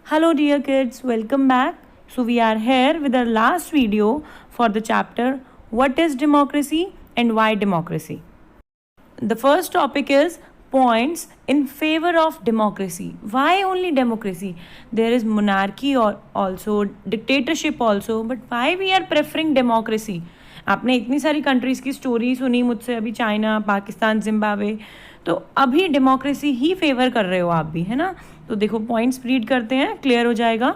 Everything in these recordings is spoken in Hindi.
Hello dear kids, welcome back. So we are here with our last video for the chapter What is democracy and why democracy. The first topic is points in favor of democracy. Why only democracy? There is monarchy or also dictatorship also, but why we are preferring democracy? आपने इतनी सारी कंट्रीज़ की स्टोरी सुनी मुझसे अभी, चाइना, पाकिस्तान, जिम्बाब्वे, तो अभी डेमोक्रेसी ही फेवर कर रहे हो आप भी, है ना. तो देखो पॉइंट्स रीड करते हैं, क्लियर हो जाएगा.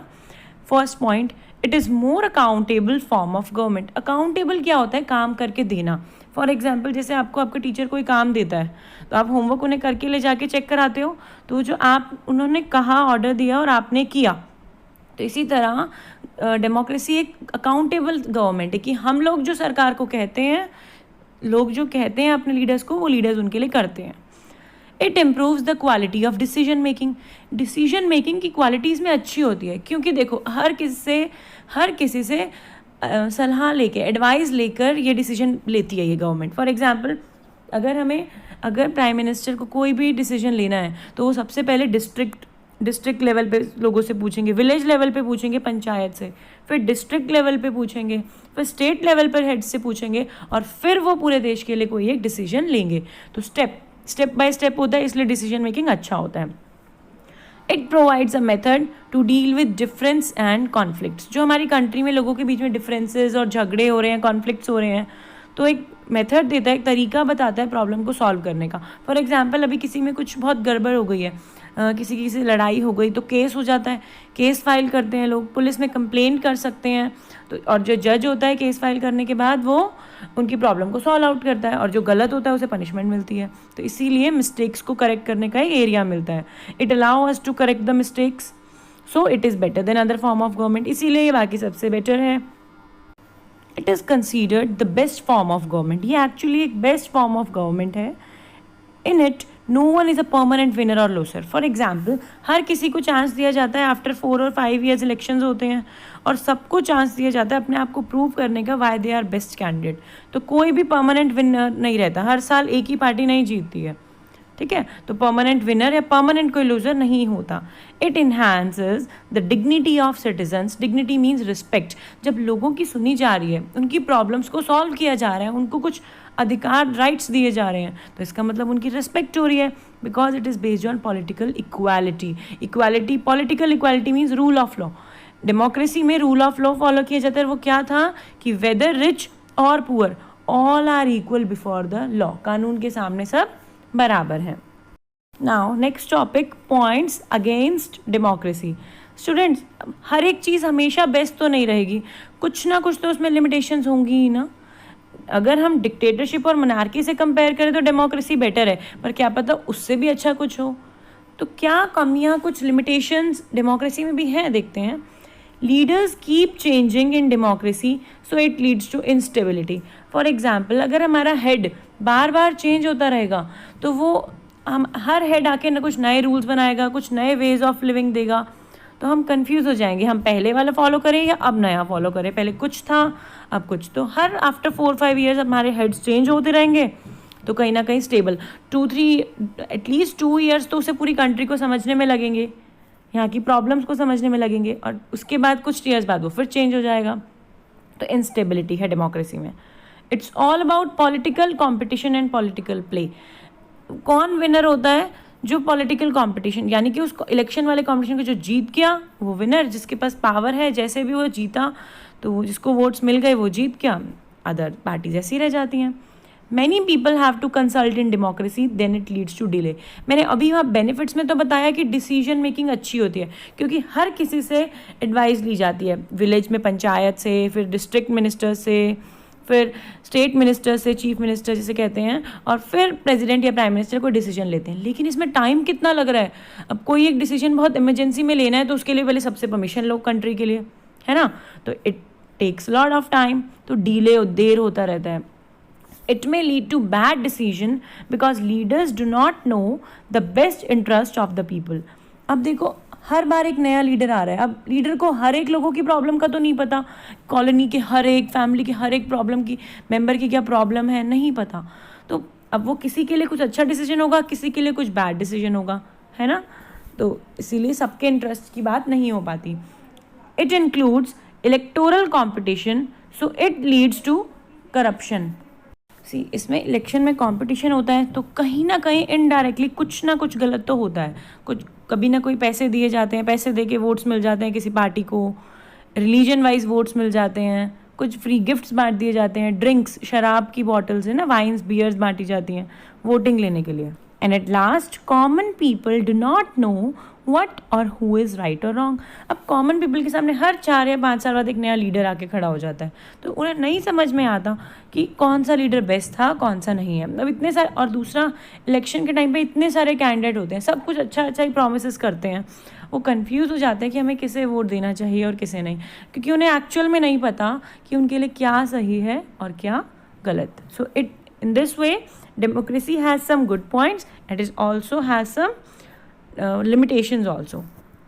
First point, it is more accountable form of government. Accountable क्या होता है? काम करके देना. फॉर एग्जाम्पल जैसे आपको आपका टीचर कोई काम देता है तो आप होमवर्क उन्हें करके ले जाके चेक कराते हो, तो जो आप उन्होंने कहा, ऑर्डर दिया और आपने किया. तो इसी तरह डेमोक्रेसी एक अकाउंटेबल गवर्नमेंट है कि हम लोग जो सरकार को कहते हैं, लोग जो कहते हैं अपने लीडर्स को, वो लीडर्स उनके लिए करते हैं. It improves the quality of decision making. Decision making की क्वालिटीज़ में अच्छी होती है, क्योंकि देखो हर किसी से सलाह लेके, एडवाइस लेकर ये डिसीजन लेती है ये गवर्नमेंट. फॉर एग्जांपल अगर प्राइम मिनिस्टर को कोई भी डिसीजन लेना है तो वो सबसे पहले डिस्ट्रिक्ट लेवल पे लोगों से पूछेंगे, विलेज लेवल पे पूछेंगे, पंचायत से, फिर डिस्ट्रिक्ट लेवल पे पूछेंगे, फिर स्टेट लेवल पर हेड से पूछेंगे, और फिर वो पूरे देश के लिए कोई एक डिसीजन लेंगे. तो स्टेप बाय स्टेप होता है, इसलिए डिसीजन मेकिंग अच्छा होता है. It provides a method to deal with difference and conflicts. जो हमारी कंट्री में लोगों के बीच में डिफरेंसेस और झगड़े हो रहे हैं, कॉन्फ्लिक्ट्स हो रहे हैं, तो एक मेथड देता है, एक तरीका बताता है प्रॉब्लम को सॉल्व करने का. फॉर एग्जांपल अभी किसी में कुछ बहुत गड़बड़ हो गई है, किसी की से लड़ाई हो गई, तो केस हो जाता है, केस फाइल करते हैं लोग, पुलिस में कंप्लेन कर सकते हैं. तो और जो जज होता है केस फाइल करने के बाद वो उनकी प्रॉब्लम को सॉल्व आउट करता है, और जो गलत होता है उसे पनिशमेंट मिलती है. तो इसीलिए मिस्टेक्स को करेक्ट करने का एक एरिया मिलता है. It allow us to correct the mistakes, so it is better than other form of government. इसीलिए ये बाकी सबसे बेटर है. It is considered the best form of government. ये एक्चुअली एक बेस्ट फॉर्म ऑफ गवर्नमेंट है. In it no one is a permanent winner और लूजर. फॉर एग्जाम्पल हर किसी को चांस दिया जाता है. आफ्टर 4 और 5 ईयर्स इलेक्शंस होते हैं और सबको चांस दिया जाता है अपने आप को प्रूव करने का, why they are best candidate. तो कोई भी परमानेंट विनर नहीं रहता, हर साल एक ही पार्टी नहीं जीतती है, ठीक है. तो परमानेंट विनर या परमानेंट कोई लूजर नहीं होता. It enhances the dignity of citizens. Dignity means respect. जब लोगों की सुनी जा रही है, उनकी प्रॉब्लम्स को सॉल्व किया जा रहा है, उनको कुछ अधिकार, राइट्स दिए जा रहे हैं, तो इसका मतलब उनकी रिस्पेक्ट हो रही है. Because it is based on political equality. Political equality means rule of law. Democracy में रूल ऑफ लॉ फॉलो किया जाता है. वो क्या था कि वेदर रिच और poor all are equal before the law. कानून के सामने सब बराबर हैं. Now next topic, points against democracy. Students, हर एक चीज़ हमेशा बेस्ट तो नहीं रहेगी, कुछ ना कुछ तो उसमें लिमिटेशंस होंगी ही ना. अगर हम डिक्टेटरशिप और मोनार्की से कंपेयर करें तो डेमोक्रेसी बेटर है, पर क्या पता उससे भी अच्छा कुछ हो. तो क्या कमियां, कुछ लिमिटेशंस डेमोक्रेसी में भी हैं, देखते हैं. Leaders keep changing in democracy, so it leads to instability. For example अगर हमारा हेड बार बार चेंज होता रहेगा तो वो हम हर हेड आके ना कुछ नए रूल्स बनाएगा, कुछ नए वेज ऑफ लिविंग देगा, तो हम कंफ्यूज हो जाएंगे, हम पहले वाला फॉलो करें या अब नया फॉलो करें. पहले कुछ था अब कुछ. तो हर आफ्टर 4-5 ईयर्स हमारे हेड्स चेंज होते रहेंगे, तो कहीं ना कहीं स्टेबल 2-3 एटलीस्ट 2 ईयर्स तो उसे पूरी कंट्री को समझने में लगेंगे, यहाँ की प्रॉब्लम्स को समझने में लगेंगे, और उसके बाद कुछ ईयर्स बाद वो फिर चेंज हो जाएगा. तो इंस्टेबिलिटी है डेमोक्रेसी में. It's all about political competition and political play. कौन विनर होता है? जो पॉलिटिकल कंपटीशन, यानी कि उस इलेक्शन वाले कंपटीशन को जो जीत गया वो विनर, जिसके पास पावर है, जैसे भी वो जीता तो जिसको वोट्स मिल गए वो जीत गया, अदर पार्टीज ऐसी रह जाती हैं. Many people have to consult in democracy, then it leads to delay. मैंने अभी वहाँ बेनिफिट्स में तो बताया कि डिसीजन मेकिंग अच्छी होती है, क्योंकि हर किसी से एडवाइस ली जाती है, विलेज में पंचायत से, फिर डिस्ट्रिक्ट मिनिस्टर से, फिर स्टेट मिनिस्टर से, चीफ मिनिस्टर जिसे कहते हैं, और फिर प्रेसिडेंट या प्राइम मिनिस्टर कोई डिसीजन लेते हैं. लेकिन इसमें टाइम कितना लग रहा है. अब कोई एक डिसीजन बहुत इमरजेंसी में लेना है तो उसके लिए पहले सबसे परमिशन लो कंट्री के लिए, है ना. तो it takes lot of time, तो डिले और देर होता रहता है. It may lead to bad decision because leaders do not know the best interest of the people. अब देखो हर बार एक नया लीडर आ रहा है. अब लीडर को हर एक लोगों की प्रॉब्लम का तो नहीं पता, कॉलोनी के हर एक, फैमिली की हर एक प्रॉब्लम की, मेंबर की क्या प्रॉब्लम है नहीं पता. तो अब वो किसी के लिए कुछ अच्छा डिसीजन होगा, किसी के लिए कुछ बैड डिसीजन होगा, है ना. तो इसीलिए सबके इंटरेस्ट की बात नहीं हो पाती. It includes electoral competition, so it leads to corruption. इसमें इलेक्शन में कंपटीशन होता है तो कहीं ना कहीं इनडायरेक्टली कुछ ना कुछ गलत तो होता है. कुछ कभी ना कोई पैसे दिए जाते हैं, पैसे दे के वोट्स मिल जाते हैं किसी पार्टी को, रिलीजन वाइज वोट्स मिल जाते हैं, कुछ फ्री गिफ्ट्स बांट दिए जाते हैं, ड्रिंक्स, शराब की बॉटल्स है ना, वाइन्स, बियर्स बांटी जाती हैं वोटिंग लेने के लिए. And at last common people do not know what और हु इज़ राइट और रॉन्ग. अब कॉमन पीपल के सामने हर 4 या 5 साल बाद एक नया लीडर आके खड़ा हो जाता है, तो उन्हें नहीं समझ में आता कि कौन सा लीडर बेस्ट था, कौन सा नहीं है. अब इतने सारे, और दूसरा इलेक्शन के टाइम पे इतने सारे कैंडिडेट होते हैं, सब कुछ अच्छा अच्छा ही प्रोमिस करते हैं, वो कंफ्यूज हो जाते हैं कि हमें किसे वोट देना चाहिए और किसे नहीं, क्योंकि उन्हें एक्चुअल में नहीं पता कि उनके लिए क्या सही है और क्या गलत. So it in this way democracy has some good points and it also has some limitations also.